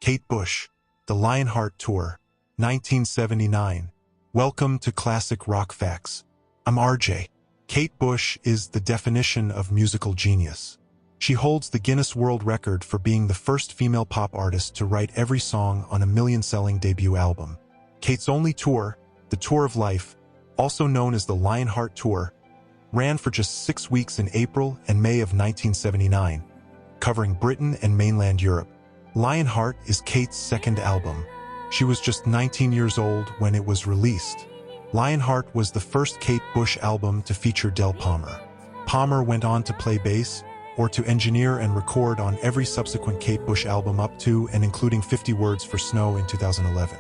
Kate Bush, The Lionheart Tour, 1979. Welcome to Classic Rock Facts. I'm RJ. Kate Bush is the definition of musical genius. She holds the Guinness World Record for being the first female pop artist to write every song on a million-selling debut album. Kate's only tour, the Tour of Life, also known as the Lionheart Tour, ran for just 6 weeks in April and May of 1979, covering Britain and mainland Europe. Lionheart is Kate's second album. She was just 19 years old when it was released. Lionheart was the first Kate Bush album to feature Del Palmer. Palmer went on to play bass, or to engineer and record on every subsequent Kate Bush album up to and including 50 Words for Snow in 2011.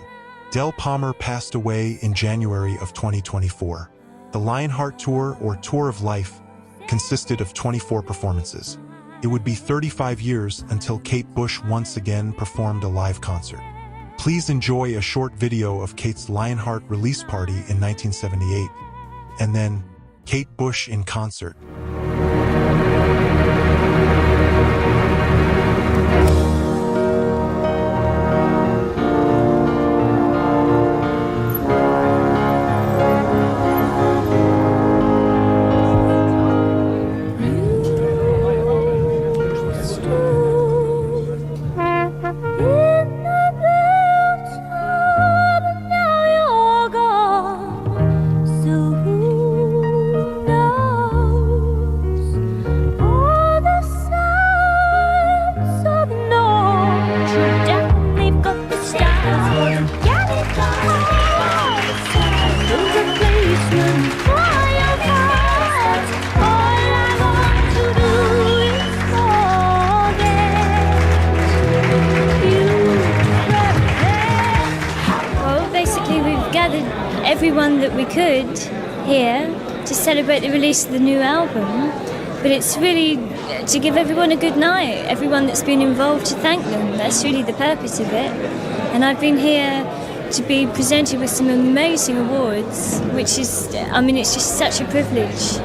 Del Palmer passed away in January of 2024. The Lionheart Tour, or Tour of Life, consisted of 24 performances. It would be 35 years until Kate Bush once again performed a live concert. Please enjoy a short video of Kate's Lionheart release party in 1978, and then Kate Bush in concert. Everyone that we could here to celebrate the release of the new album, but it's really to give everyone a good night, everyone that's been involved, to thank them. That's really the purpose of it. And I've been here to be presented with some amazing awards, which is, it's just such a privilege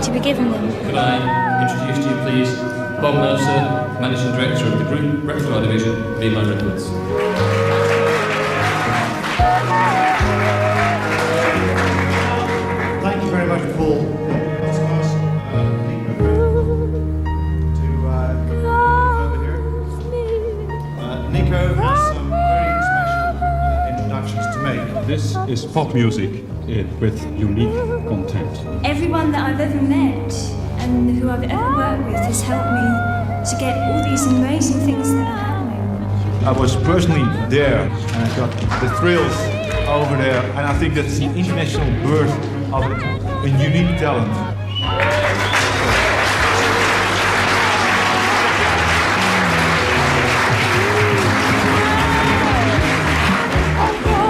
to be given them. Could I introduce to you, please, Bob Mercer, Managing Director of the Group Repertoire Division, Be My Records. Thank you very much, Paul. Nico has some very special introductions to make. This is pop music with unique content. Everyone that I've ever met and who I've ever worked with has helped me to get all these amazing things that are happening. I was personally there and I got the thrills over there, and I think that's the international birth of a unique talent.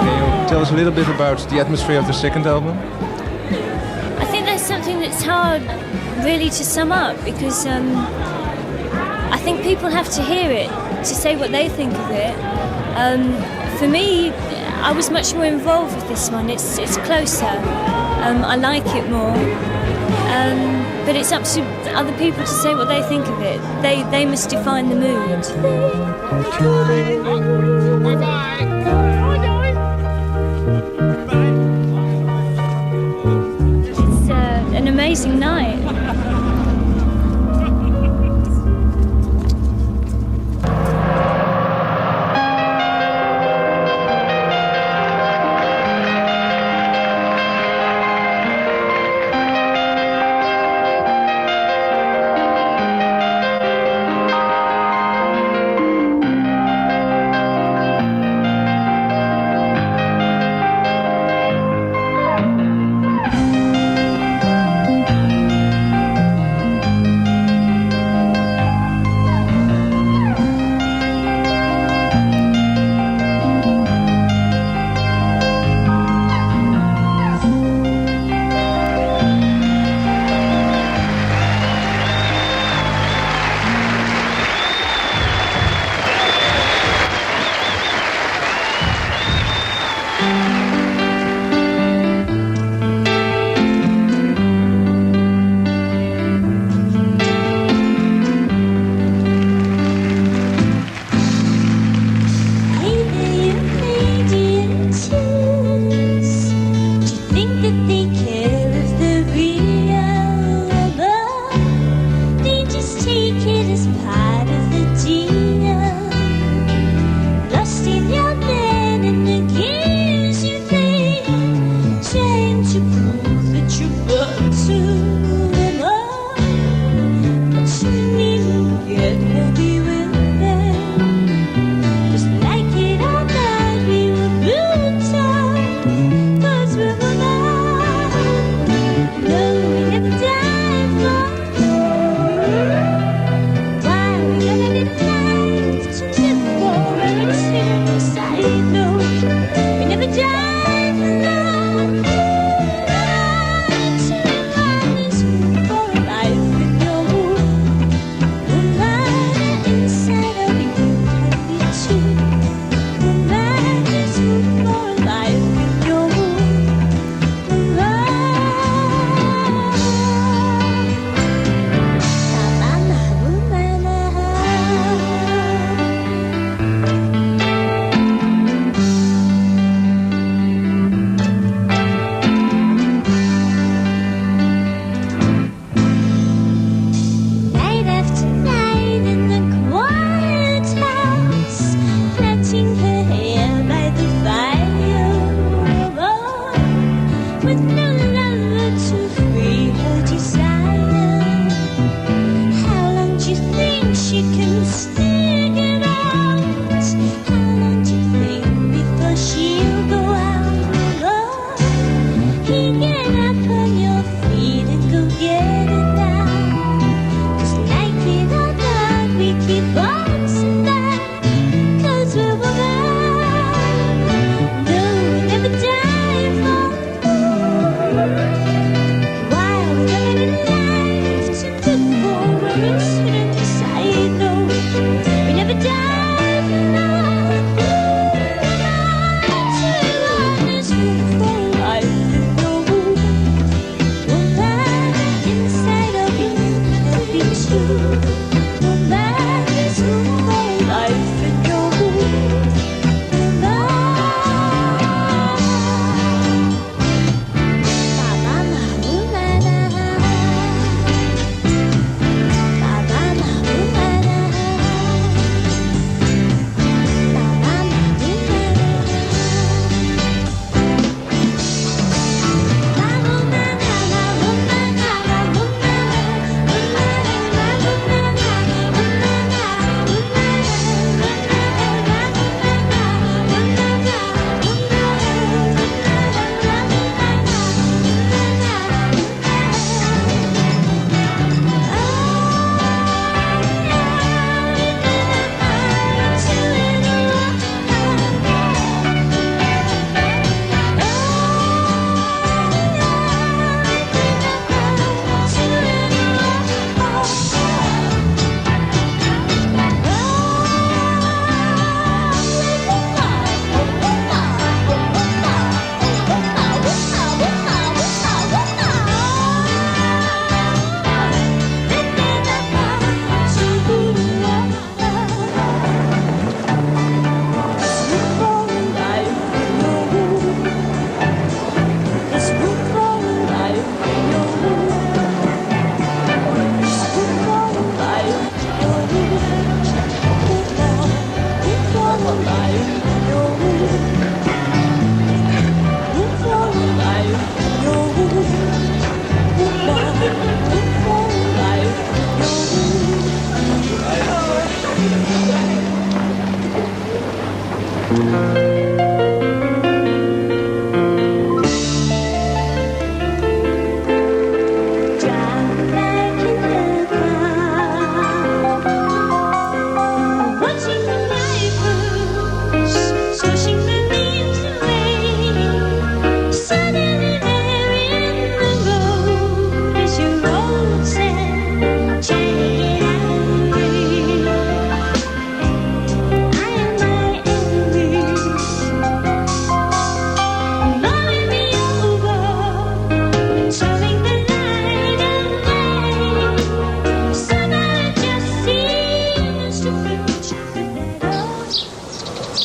Can you tell us a little bit about the atmosphere of the second album? I think that's something that's hard really to sum up, because I think people have to hear it to say what they think of it. For me, I was much more involved with this one. It's closer. I like it more. But it's up to other people to say what they think of it. They must define the mood. It's an amazing night.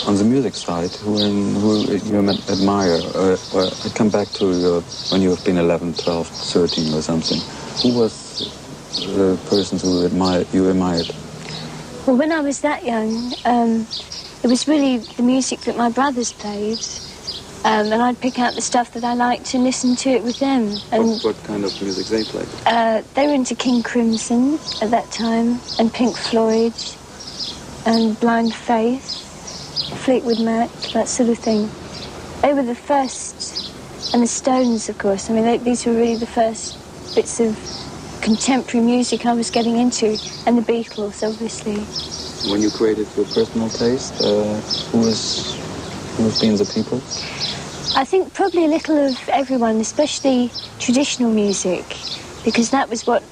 On the music side, who you admire, I come back to when you have been 11, 12, 13 or something. Who was the persons who you admired? Well, when I was that young, it was really the music that my brothers played, and I'd pick out the stuff that I liked and listen to it with them. And what kind of music they played? They were into King Crimson at that time, and Pink Floyd, and Blind Faith, Fleetwood Mac, that sort of thing. They were the first, and the Stones, of course. I mean, these were really the first bits of contemporary music I was getting into, and the Beatles, obviously. When you created your personal taste, who has been the people? I think probably a little of everyone, especially traditional music, because that was what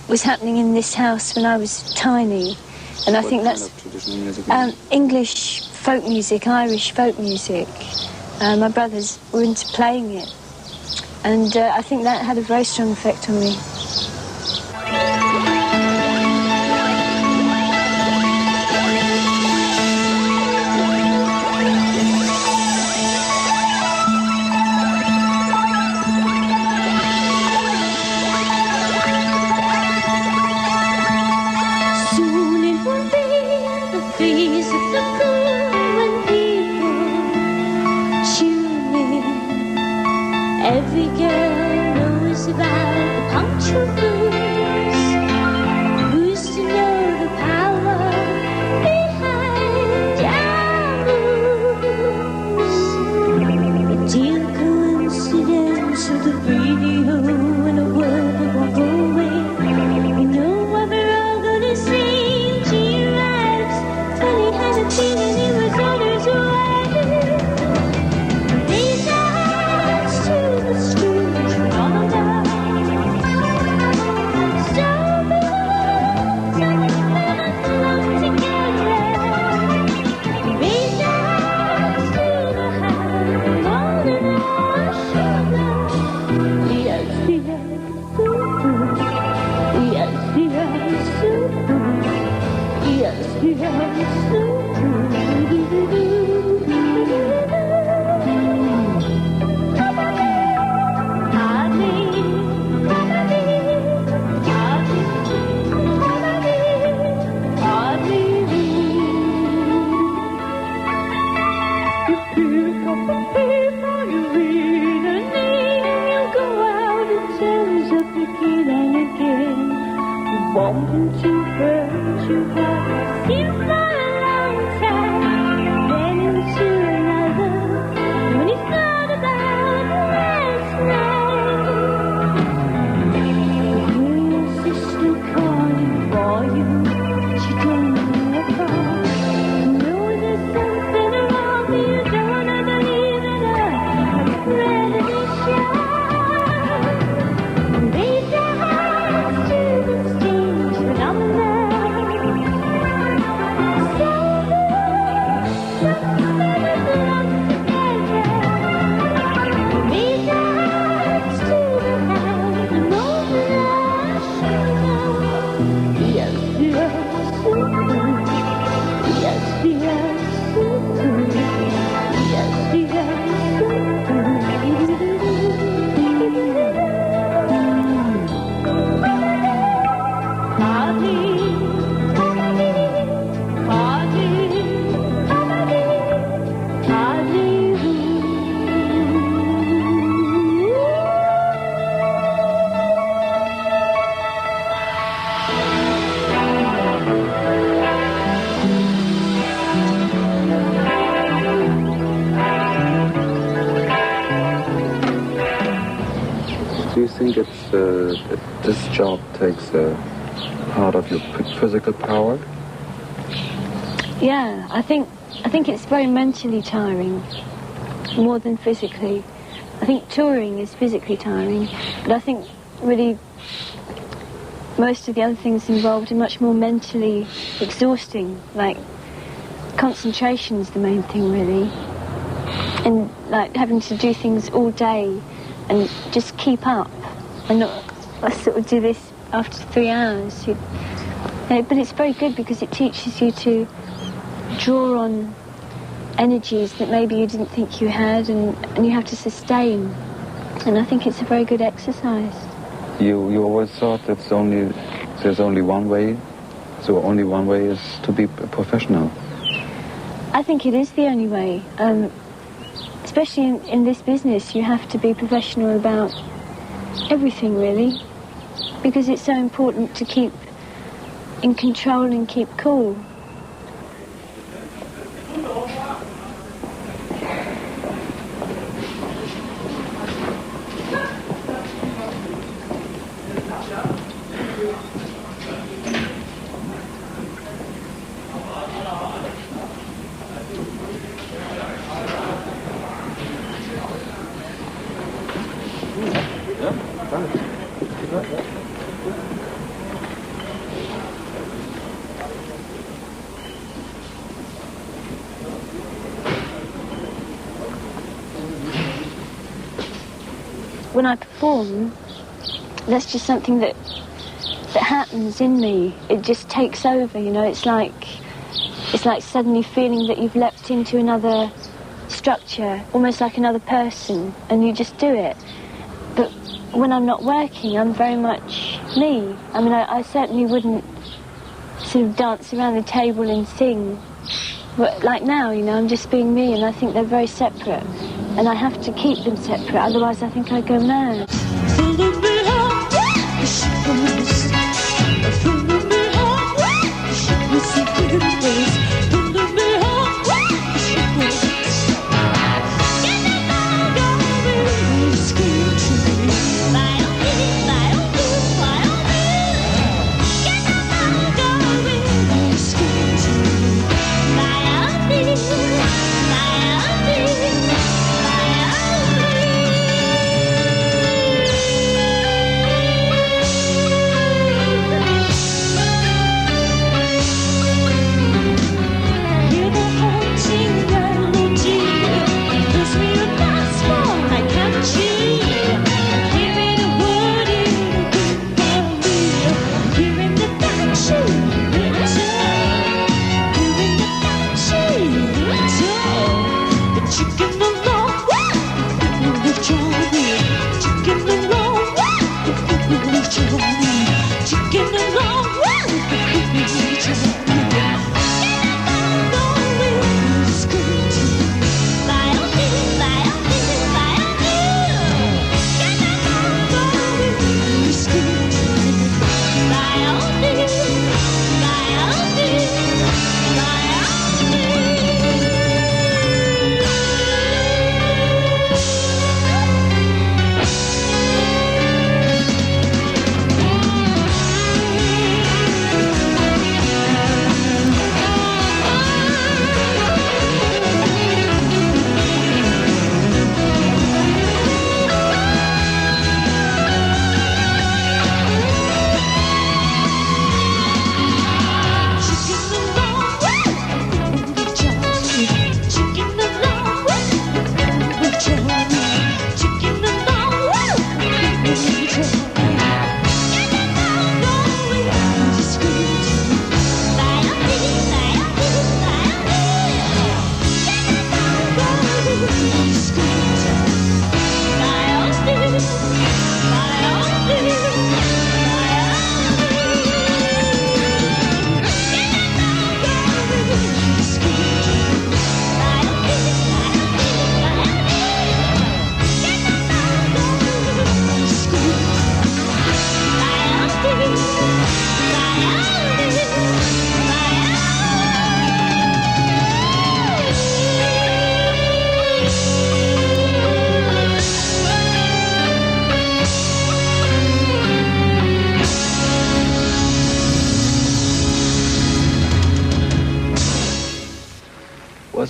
was happening in this house when I was tiny. And I think that's traditional music? English folk music, Irish folk music. My brothers were into playing it, and I think that had a very strong effect on me. Every girl knows about the punctual blues. Who's to know the power behind our moves? A dear coincidence of the radio and a word that won't go away. You know what we're all gonna sing. She writes, funny had a feeling it was on his way. think this job takes a part of your physical power? Yeah, I think it's very mentally tiring, more than physically. I think touring is physically tiring, but I think really most of the other things involved are much more mentally exhausting. Like concentration's the main thing, really, and like having to do things all day and just keep up and not sort of do this after 3 hours. But it's very good because it teaches you to draw on energies that maybe you didn't think you had, and you have to sustain. And I think it's a very good exercise. You always thought there's only one way, so only one way is to be a professional. I think it is the only way. Especially in this business, you have to be professional about everything, really, because it's so important to keep in control and keep cool. When I perform, that's just something that happens in me. It just takes over, you know. It's like suddenly feeling that you've leapt into another structure, almost like another person, and you just do it. But when I'm not working, I'm very much me. I mean, I certainly wouldn't sort of dance around the table and sing. But like now, you know, I'm just being me, and I think they're very separate. And I have to keep them separate, otherwise I think I go mad.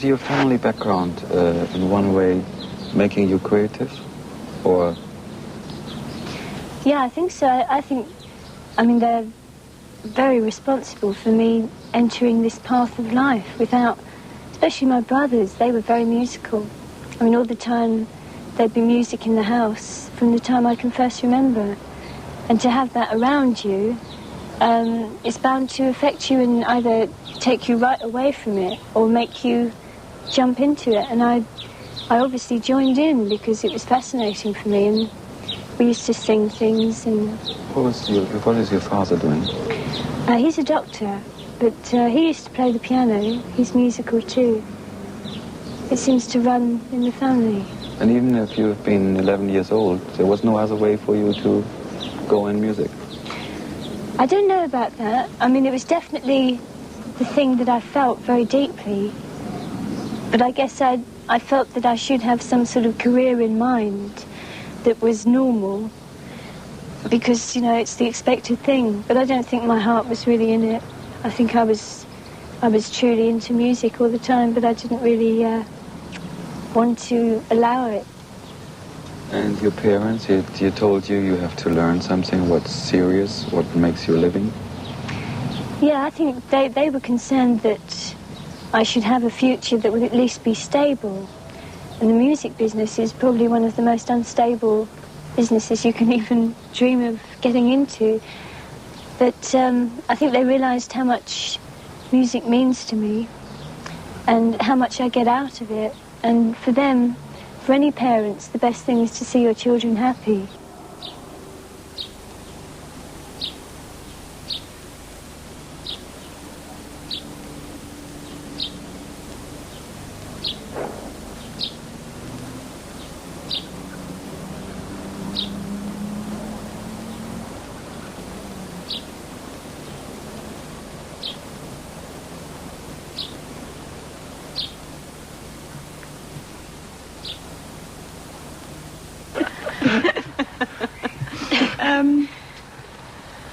Was your family background in one way making you creative, or? Yeah, I think so. I mean, they're very responsible for me entering this path of life without, especially my brothers, they were very musical. I mean, all the time there'd be music in the house from the time I can first remember. And to have that around you, it's bound to affect you and either take you right away from it or make you jump into it. And I obviously joined in because it was fascinating for me, and we used to sing things. And what is your father doing? He's a doctor, but he used to play the piano. He's musical too. It seems to run in the family. And even if you've been 11 years old, there was no other way for you to go in music? I don't know about that. I mean, it was definitely the thing that I felt very deeply. But I guess I felt that I should have some sort of career in mind that was normal. Because, you know, it's the expected thing. But I don't think my heart was really in it. I think I was truly into music all the time, but I didn't really want to allow it. And your parents, you told you have to learn something, what's serious, what makes you a living? Yeah, I think they were concerned that I should have a future that would at least be stable. And the music business is probably one of the most unstable businesses you can even dream of getting into. But I think they realised how much music means to me and how much I get out of it. And for them, for any parents, the best thing is to see your children happy.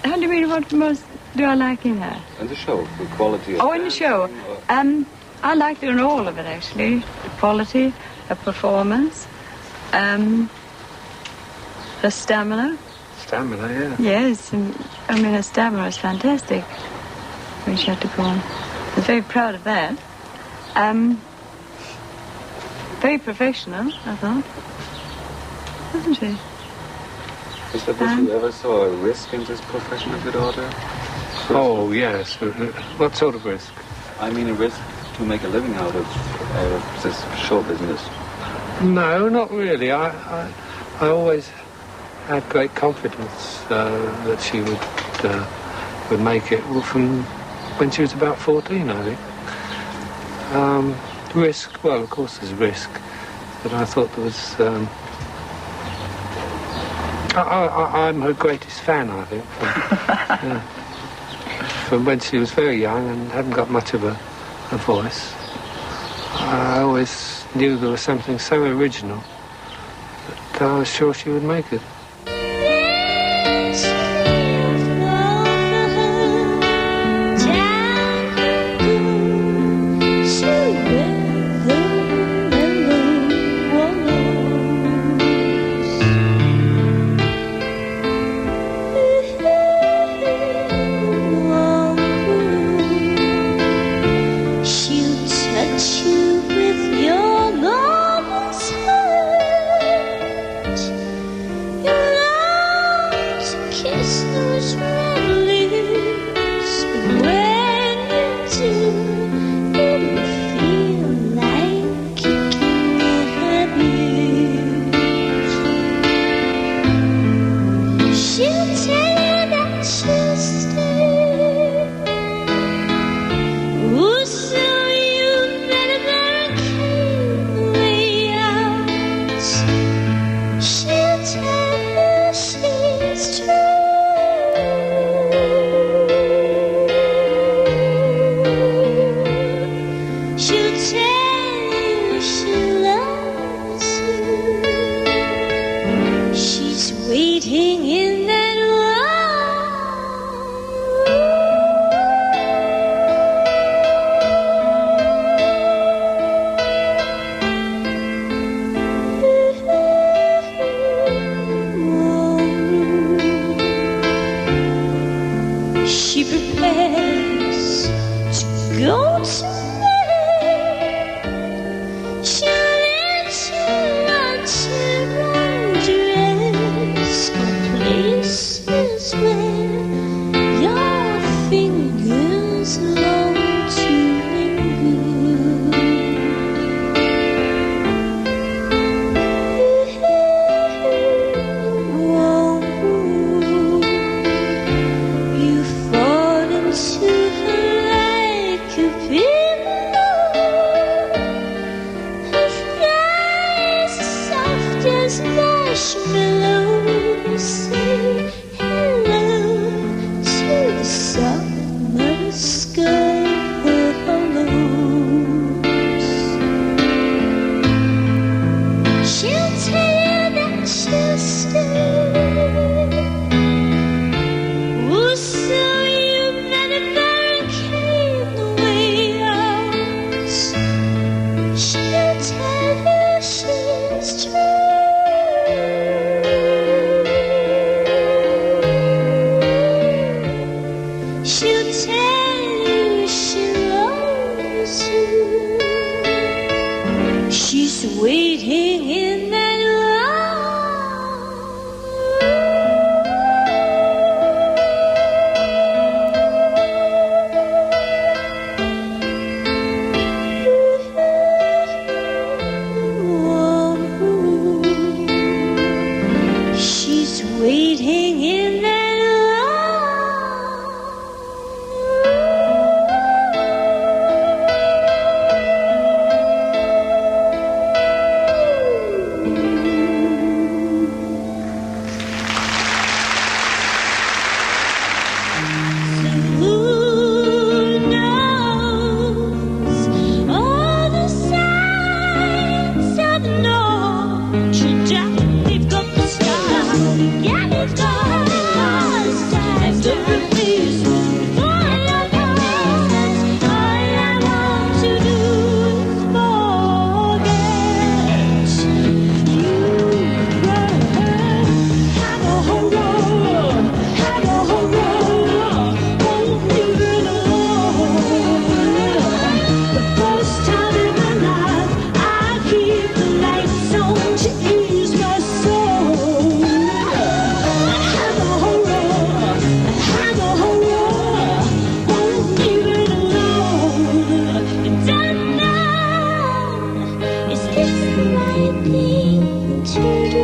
How do you mean, what most do I like in her? In the show, the quality of... Oh, in the show. I liked her in all of it, actually. The quality, her performance, her stamina. Stamina, yeah. Yes, and, I mean, her stamina is fantastic when she had to go on. I was very proud of that. Very professional, I thought. Wasn't she? Mr. Bush, you ever saw a risk in this profession of your daughter? Oh, yes. What sort of risk? I mean a risk to make a living out of this show business. No, not really. I always had great confidence that she would make it. Well, from when she was about 14, I think. Risk, well, of course there's risk, but I thought there was... I'm her greatest fan, I think, from when she was very young and hadn't got much of a voice. I always knew there was something so original that I was sure she would make it. Your right thing to do.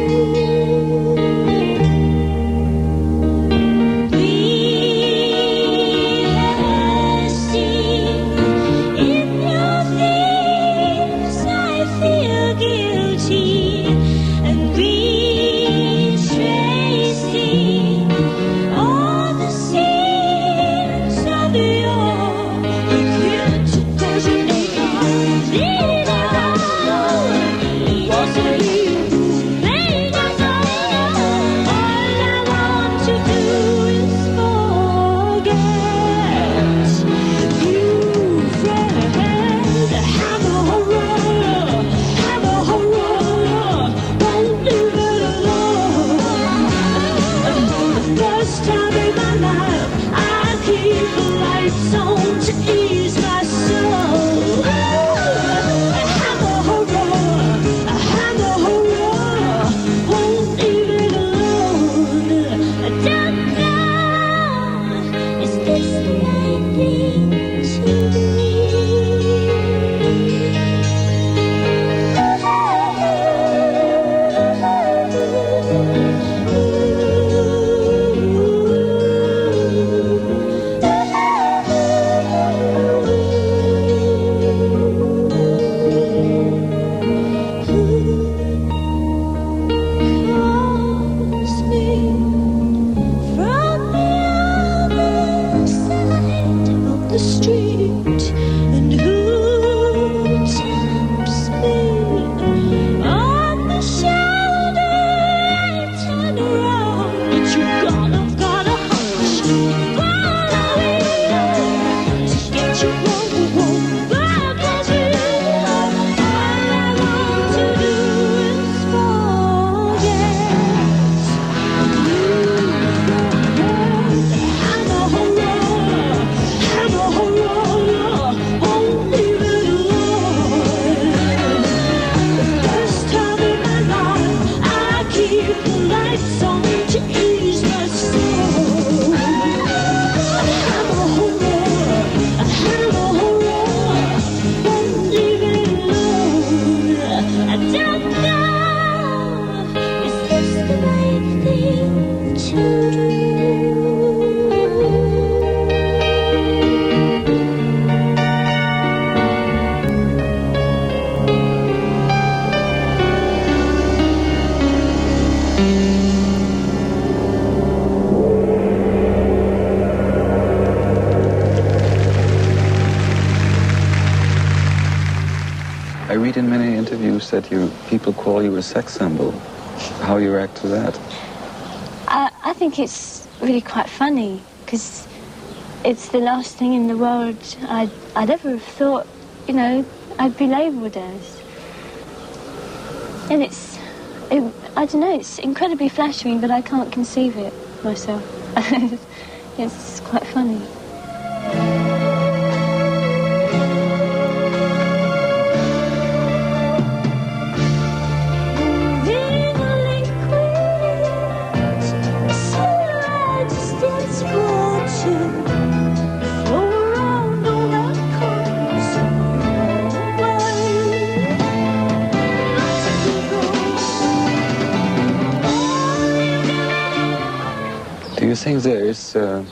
I read in many interviews that people call you a sex symbol. How you react to that? I think it's really quite funny, because it's the last thing in the world I'd ever have thought, I'd be labelled as. And I don't know, it's incredibly flattering, but I can't conceive it myself. It's quite funny. Do you think there is a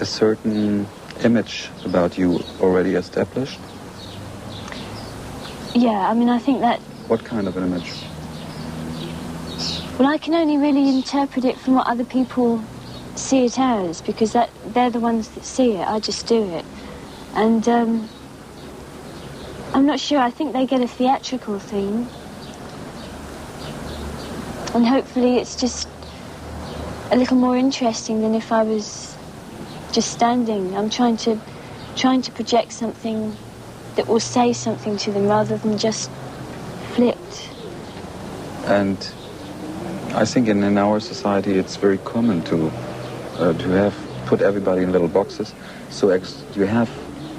certain image about you already established? Yeah, I think that... What kind of an image? Well, I can only really interpret it from what other people see it as, because they're the ones that see it. I just do it. And I'm not sure. I think they get a theatrical thing. And hopefully it's just a little more interesting than if I was just standing. I'm trying to project something that will say something to them rather than just flipped. And I think in our society it's very common to have put everybody in little boxes. So you have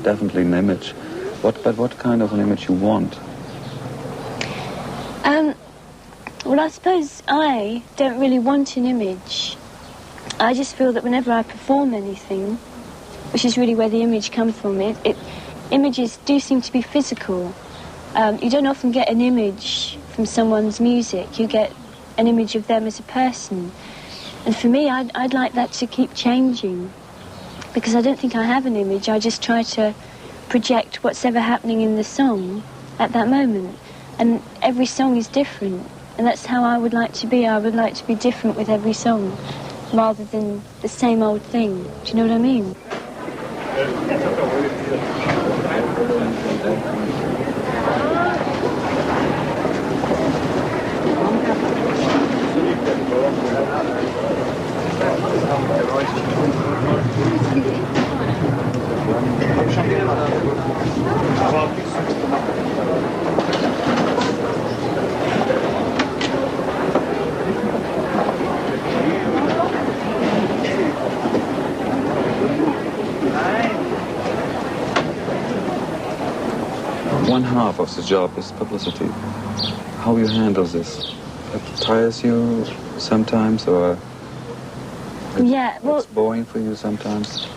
definitely an image. But what kind of an image you want? Well, I suppose I don't really want an image. I just feel that whenever I perform anything, which is really where the image comes from, images do seem to be physical. You don't often get an image from someone's music, you get an image of them as a person. And for me, I'd like that to keep changing, because I don't think I have an image. I just try to project what's ever happening in the song at that moment. And every song is different, and that's how I would like to be. I would like to be different with every song, rather than the same old thing. Do you know what I mean? One half of the job is publicity. How you handle this? It tires you sometimes, or Yeah, well, it's boring for you sometimes?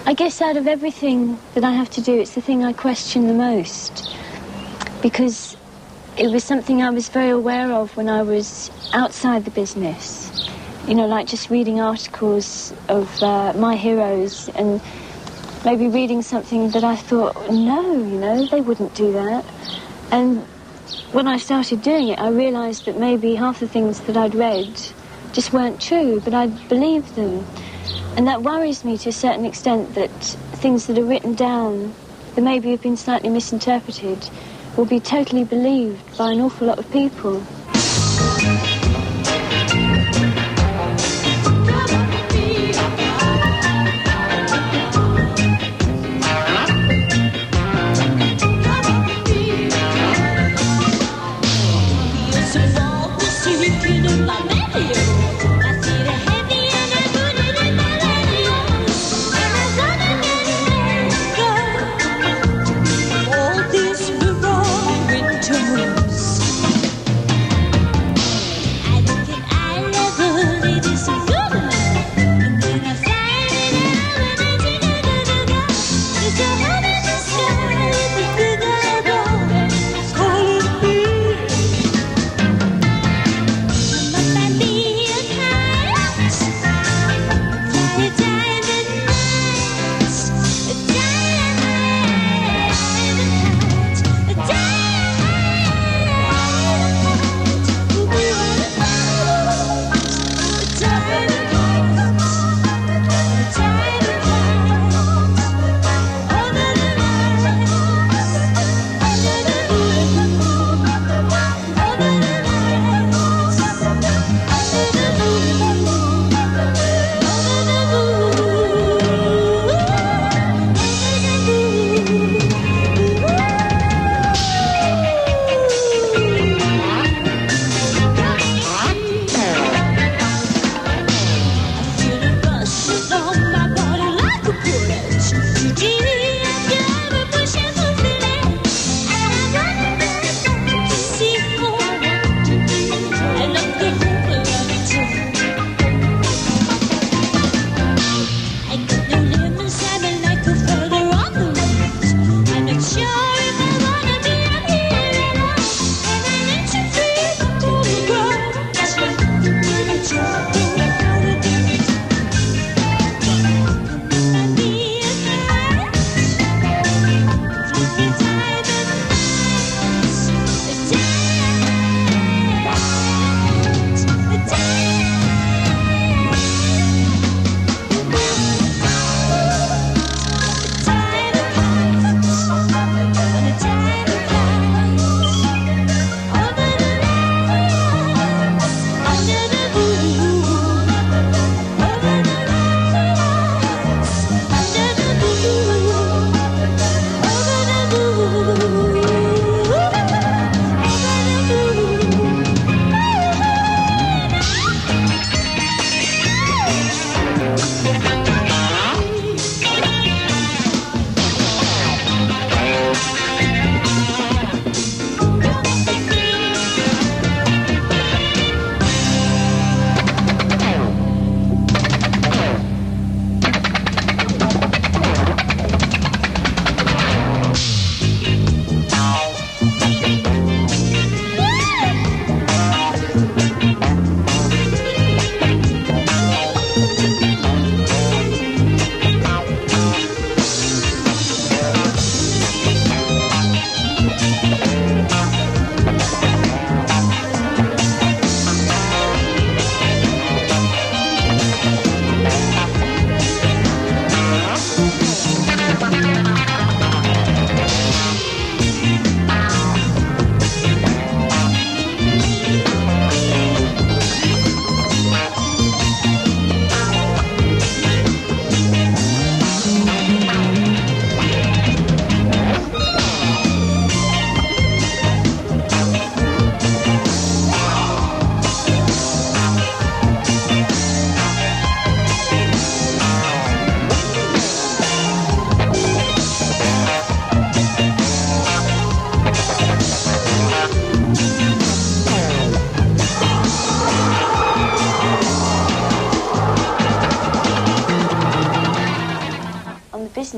I guess out of everything that I have to do, it's the thing I question the most, because it was something I was very aware of when I was outside the business. You know, like just reading articles of my heroes, and maybe reading something that I thought, no, you know, they wouldn't do that. And when I started doing it, I realised that maybe half the things that I'd read just weren't true, but I'd believed them. And that worries me to a certain extent, that things that are written down that maybe have been slightly misinterpreted will be totally believed by an awful lot of people.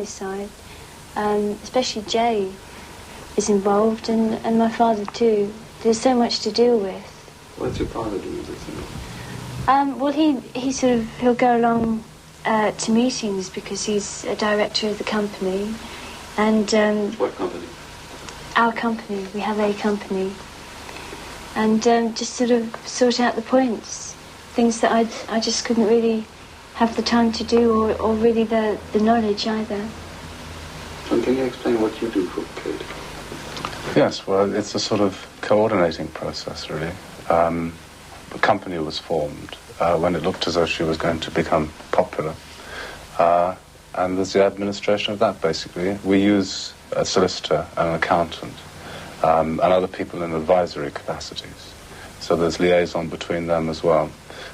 business side. Especially Jay is involved, and my father too. There's so much to deal with. What's your father doing with this? Well, he'll go along to meetings because he's a director of the company, and What company? our company. We have a company, and just sort of sort out the points, things that I just couldn't really have the time to do, or really the knowledge either. John, can you explain what you do for Kate? Yes, well, it's a sort of coordinating process, really. The company was formed when it looked as though she was going to become popular. And there's the administration of that, basically. We use a solicitor and an accountant and other people in advisory capacities. So there's liaison between them as well.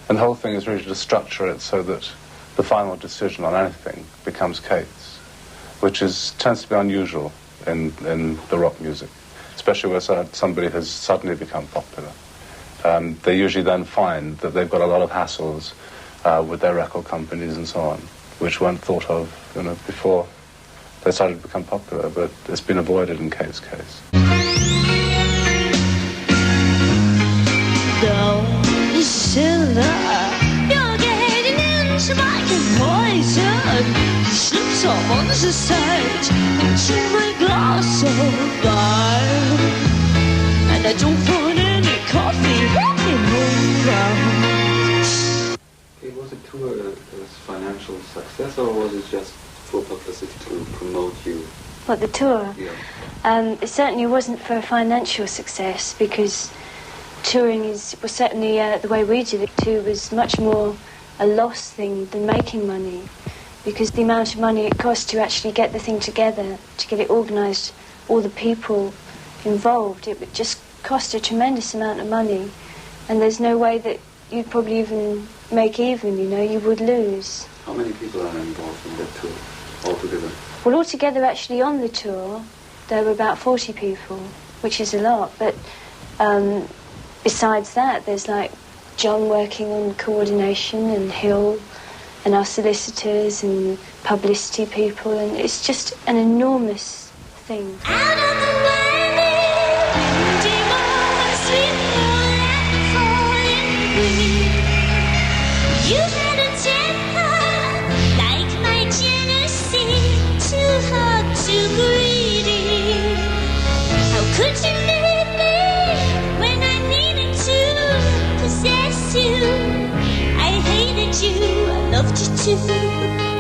And the whole thing is really to structure it so that the final decision on anything becomes Kate's, which tends to be unusual in the rock music, especially where somebody has suddenly become popular. They usually then find that they've got a lot of hassles with their record companies and so on, which weren't thought of, before they started to become popular, but it's been avoided in Kate's case. You're getting into my poison. You slipped up on the side into my glass of wine, and I don't put any coffee anymore. Was it tour a financial success, or was it just for publicity to promote you? What, the tour? Yeah. It certainly wasn't for a financial success, because touring was certainly the way we did it too, was much more a loss thing than making money, because the amount of money it cost to actually get the thing together, to get it organised, all the people involved, it would just cost a tremendous amount of money, and there's no way that you'd probably even make even, you would lose. How many people are involved in that tour altogether? Well, altogether actually on the tour there were about 40 people, which is a lot, but besides that there's like John working on coordination, and Hill and our solicitors and publicity people, and it's just an enormous thing. Out of the valley, demons sweep and falling green. You had a temper like my Genesee, too hot, too greedy. How could you leave me when I needed to possess you? I hated you, I loved you too.